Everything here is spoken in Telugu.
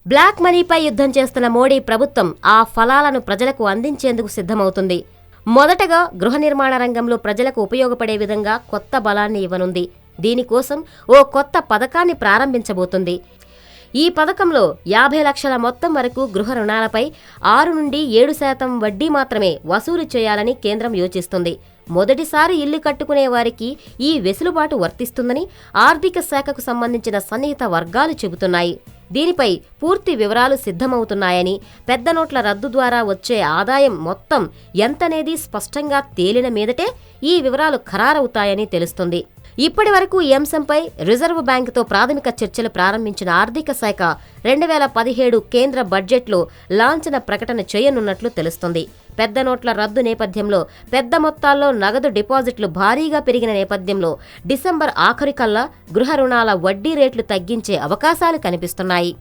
బ్లాక్ మనీపై యుద్ధం చేస్తున్న మోడీ ప్రభుత్వం ఆ ఫలాలను ప్రజలకు అందించేందుకు సిద్ధమవుతుంది. మొదటగా గృహ నిర్మాణ రంగంలో ప్రజలకు ఉపయోగపడే విధంగా కొత్త బలాన్ని ఇవ్వనుంది. దీనికోసం ఓ కొత్త పథకాన్ని ప్రారంభించబోతుంది. ఈ పథకంలో 50 లక్షల మొత్తం వరకు గృహ రుణాలపై 6 నుండి 7% వడ్డీ మాత్రమే వసూలు చేయాలని కేంద్రం యోచిస్తుంది. మొదటిసారి ఇల్లు కట్టుకునే వారికి ఈ వెసులుబాటు వర్తిస్తుందని ఆర్థిక శాఖకు సంబంధించిన సన్నిహిత వర్గాలు చెబుతున్నాయి. దీనిపై పూర్తి వివరాలు సిద్ధమవుతున్నాయని, పెద్ద నోట్ల రద్దు ద్వారా వచ్చే ఆదాయం మొత్తం ఎంతనేది స్పష్టంగా తేలిన మీదటే ఈ వివరాలు ఖరారవుతాయని తెలుస్తుంది. ఇప్పటి వరకు ఈ అంశంపై రిజర్వ్ బ్యాంకుతో ప్రాథమిక చర్చలు ప్రారంభించిన ఆర్థిక శాఖ 2017 కేంద్ర బడ్జెట్లో లాంఛన ప్రకటన చేయనున్నట్లు తెలుస్తుంది. పెద్ద నోట్ల రద్దు నేపథ్యంలో పెద్ద మొత్తాల్లో నగదు డిపాజిట్లు భారీగా పెరిగిన నేపథ్యంలో డిసెంబర్ ఆఖరికల్లా గృహ రుణాల వడ్డీ రేట్లు తగ్గించే అవకాశాలు కనిపిస్తున్నాయి.